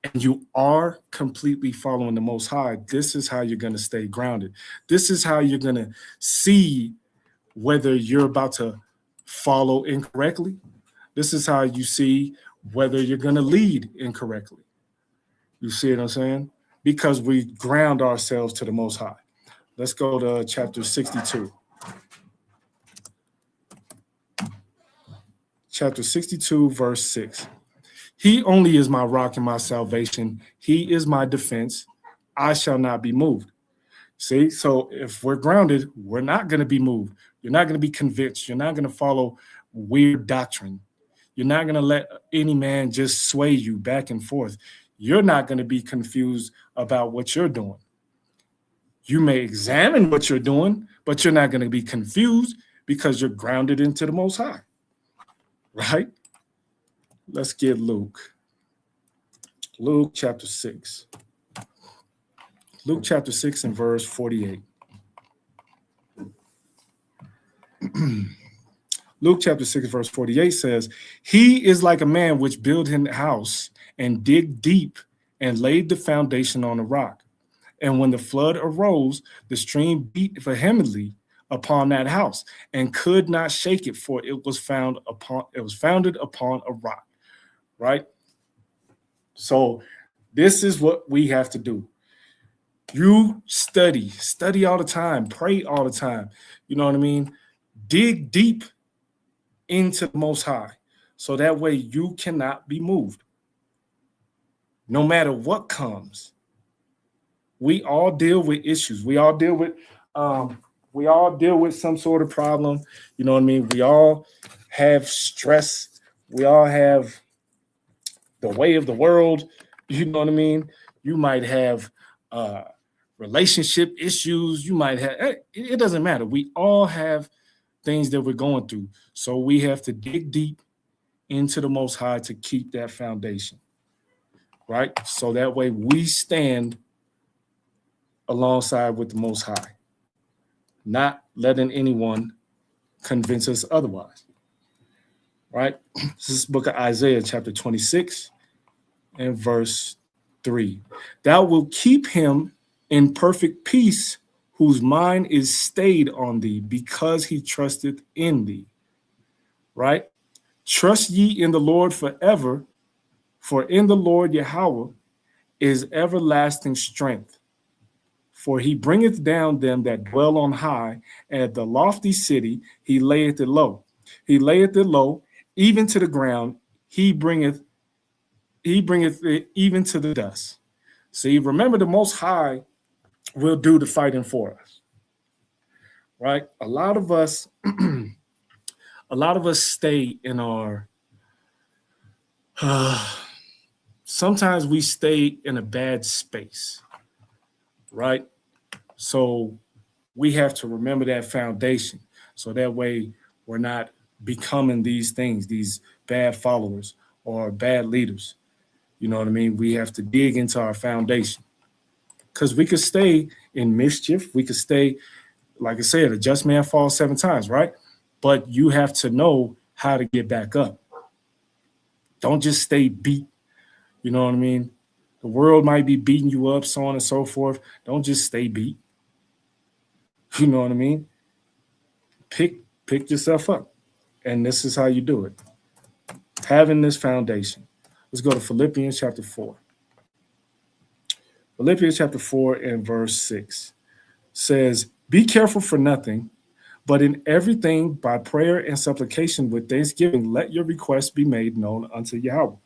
and you are completely following the Most High, this is how you're going to stay grounded. This is how you're going to see whether you're about to follow incorrectly. This is how you see whether you're going to lead incorrectly. You see what I'm saying? Because we ground ourselves to the Most High. Let's go to chapter 62. Chapter 62, verse 6. He only is my rock and my salvation. He is my defense. I shall not be moved. See, so if we're grounded, we're not going to be moved. You're not going to be convinced. You're not going to follow weird doctrine. You're not going to let any man just sway you back and forth. You're not going to be confused about what you're doing. You may examine what you're doing, but you're not going to be confused because you're grounded into the Most High, right? Let's get Luke. Luke chapter 6. Luke chapter 6 and verse 48. Luke chapter 6 verse 48 says, he is like a man which built his house and dig deep and laid the foundation on a rock. And when the flood arose, the stream beat vehemently upon that house and could not shake it, for it was founded upon a rock. Right? So this is what we have to do. You study all the time, pray all the time. You know what I mean? Dig deep into the Most High, so that way you cannot be moved. No matter what comes, we all deal with issues. We all deal with some sort of problem. You know what I mean? We all have stress. We all have the way of the world. You know what I mean? You might have relationship issues. You might have, it doesn't matter. We all have things that we're going through. So we have to dig deep into the Most High to keep that foundation, right? So that way we stand alongside with the Most High, not letting anyone convince us otherwise, right? This is the book of Isaiah chapter 26 and verse 3. Thou wilt keep him in perfect peace whose mind is stayed on thee, because he trusteth in thee. Right? Trust ye in the Lord forever, for in the Lord Yahweh is everlasting strength. For he bringeth down them that dwell on high, and at the lofty city he layeth it low. He layeth it low, even to the ground. He bringeth it even to the dust. See, remember the Most High will do the fighting for us, right? A lot of us stay in our, sometimes we stay in a bad space, right? So we have to remember that foundation, so that way we're not becoming these things, these bad followers or bad leaders. You know what I mean? We have to dig into our foundation. Because we could stay in mischief. We could stay, like I said, a just man falls 7 times, right? But you have to know how to get back up. Don't just stay beat. You know what I mean? The world might be beating you up, so on and so forth. Don't just stay beat. You know what I mean? Pick yourself up. And this is how you do it. Having this foundation. Let's go to Philippians chapter 4. Philippians chapter 4 and verse 6 says, be careful for nothing, but in everything by prayer and supplication with thanksgiving, let your requests be made known unto Yahweh.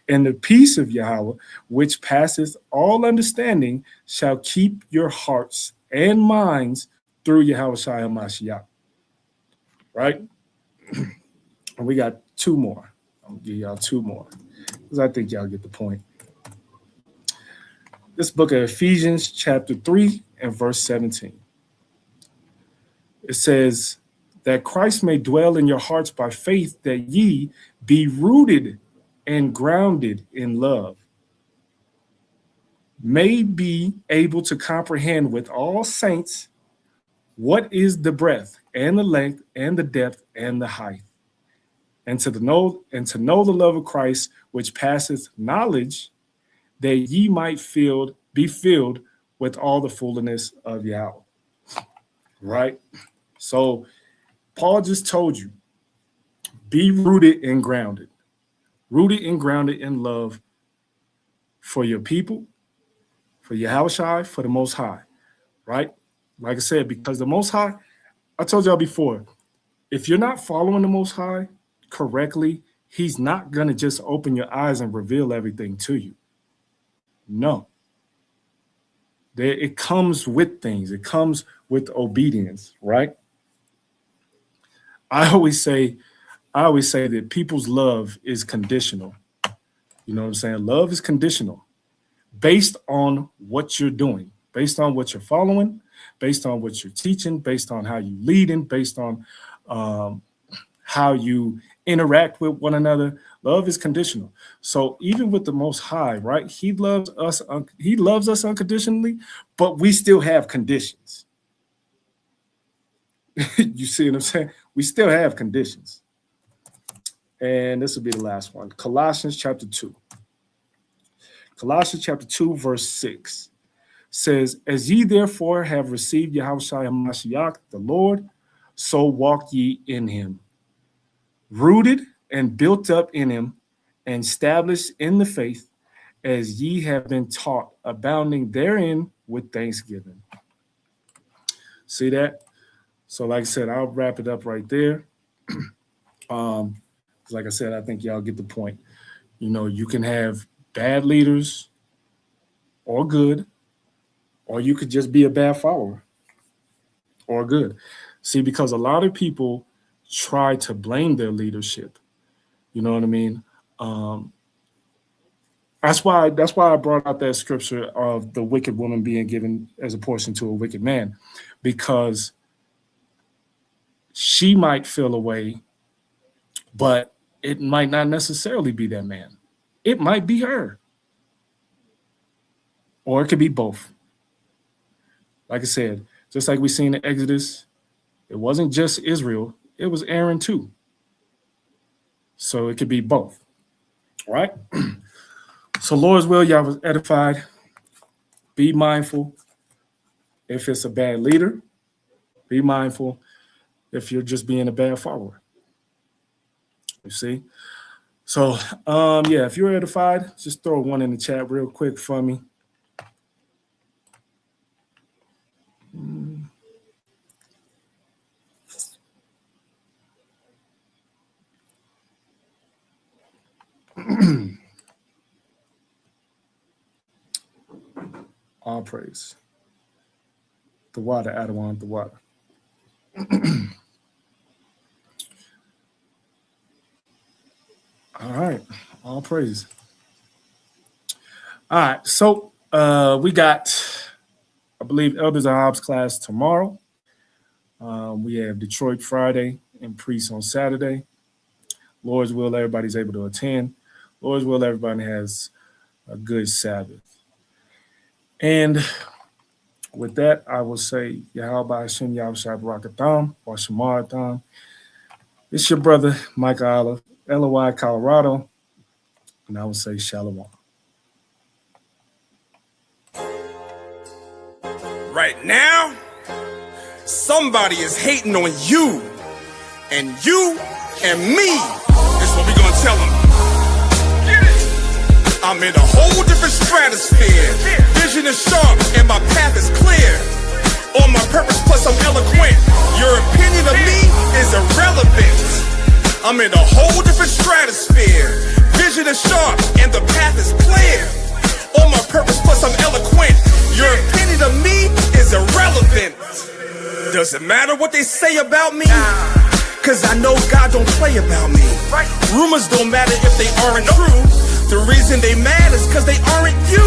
And the peace of Yahweh, which passeth all understanding, shall keep your hearts and minds through Yahweh Shai HaMashiach. Right? And we got 2 more. I'm going to give y'all 2 more, because I think y'all get the point. This book of Ephesians chapter 3 and verse 17. It says that Christ may dwell in your hearts by faith, that ye be rooted and grounded in love, may be able to comprehend with all saints what is the breadth and the length and the depth and the height, and to know the love of Christ, which passeth knowledge, that ye might be filled with all the fullness of Yahweh. Right? So Paul just told you, be rooted and grounded in love for your people, for Yahweh Shai, for the Most High. Right? Like I said, because the Most High, I told y'all before, if you're not following the Most High correctly, He's not going to just open your eyes and reveal everything to you. No. It comes with things. It comes with obedience, right? I always say that people's love is conditional. You know what I'm saying? Love is conditional based on what you're doing, based on what you're following, based on what you're teaching, based on how you leading, based on how you interact with one another. Love is conditional. So even with the Most High, right? He loves us unconditionally, but we still have conditions. You see what I'm saying? We still have conditions. And this will be the last one. Colossians chapter 2. Colossians chapter 2, verse 6 says, as ye therefore have received Yahushua HaMashiach, the Lord, so walk ye in him, rooted and built up in him, and established in the faith, as ye have been taught, abounding therein with thanksgiving. See that? So like I said, I'll wrap it up right there. Like I said, I think y'all get the point. You know, you can have bad leaders or good, or you could just be a bad follower or good. See, because a lot of people try to blame their leadership. You know what I mean? That's why I brought out that scripture of the wicked woman being given as a portion to a wicked man, because she might feel a way, but it might not necessarily be that man. It might be her. Or it could be both. Like I said, just like we seen in Exodus, it wasn't just Israel, it was Aaron too. So it could be both. All right? So Lord's will, y'all was edified. Be mindful if it's a bad leader. Be mindful if you're just being a bad follower. You see? So, yeah, if you're edified, just throw one in the chat real quick for me. All praise. The water, Adawan, the water. All right, all praise. All right, so we got, I believe, Elders of Hobbs class tomorrow. We have Detroit Friday and Priest on Saturday. Lord's will, everybody's able to attend. Lord's will, everybody has a good Sabbath. And with that, I will say, Yahweh Hashem Yahushua Barakatham, or Shamaratham. It's your brother, Mike Olive, LOI, Colorado, and I will say Shalom. Right now, somebody is hating on you, and me. That's what we gonna tell them. I'm in a whole different stratosphere. Vision is sharp and my path is clear. On my purpose, plus I'm eloquent. Your opinion of me is irrelevant. I'm in a whole different stratosphere. Vision is sharp and the path is clear. On my purpose, plus I'm eloquent. Your opinion of me is irrelevant. Does it matter what they say about me? Cause I know God don't play about me. Rumors don't matter if they aren't true. The reason they mad is cause they aren't you.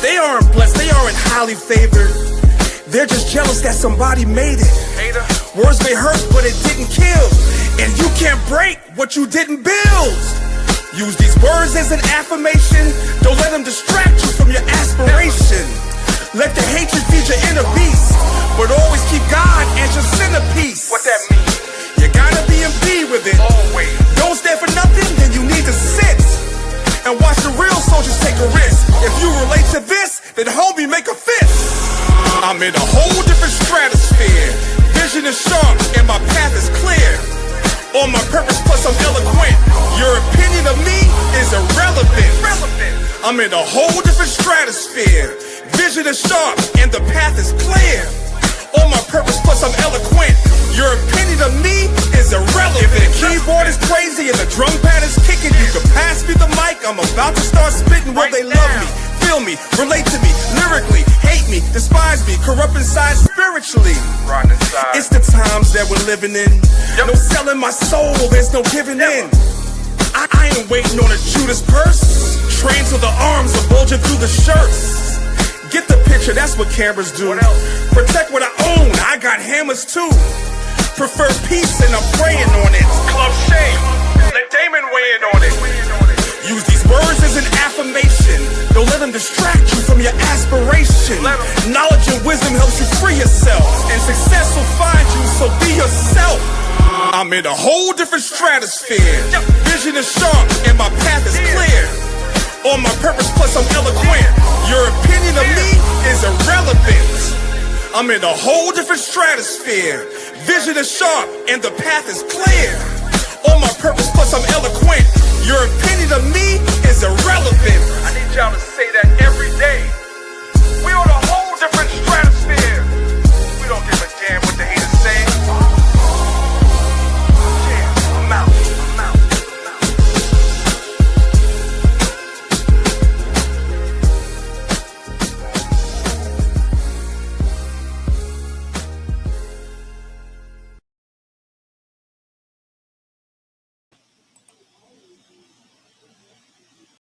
They aren't blessed, they aren't highly favored. They're just jealous that somebody made it. Words may hurt, but it didn't kill. And you can't break what you didn't build. Use these words as an affirmation. Don't let them distract you from your aspiration. Let the hatred feed your inner beast, but always keep God as your centerpiece. What that mean? You gotta be in B with it. Always. Don't stand for nothing, then you need to sit and watch the real soldiers take a risk. If you relate to this, then homie, make a fist. I'm in a whole different stratosphere. Vision is sharp and my path is clear. On my purpose, plus I'm eloquent. Your opinion of me is irrelevant. I'm in a whole different stratosphere. Vision is sharp and the path is clear. On my purpose, plus I'm eloquent. Your opinion of me is irrelevant. If the keyboard is crazy and the drum pad is kicking, you can pass me the mic. I'm about to start spitting. Will they love me, feel me, relate to me, lyrically, hate me, despise me, corrupt inside spiritually? It's the times that we're living in. No selling my soul, there's no giving in. I ain't waiting on a Judas purse. Trained till the arms are bulging through the shirts. Get the picture, that's what cameras do. Protect what I own, I got hammers too. Prefer peace and I'm praying on it. Club Shame, let Damon weigh in on it. Use these words as an affirmation. Don't let them distract you from your aspiration. Knowledge and wisdom helps you free yourself, and success will find you, so be yourself. I'm in a whole different stratosphere. Vision is sharp and my path is clear. On my purpose, plus I'm eloquent. Your opinion of me is irrelevant. I'm in a whole different stratosphere. Vision is sharp and the path is clear. On my purpose, plus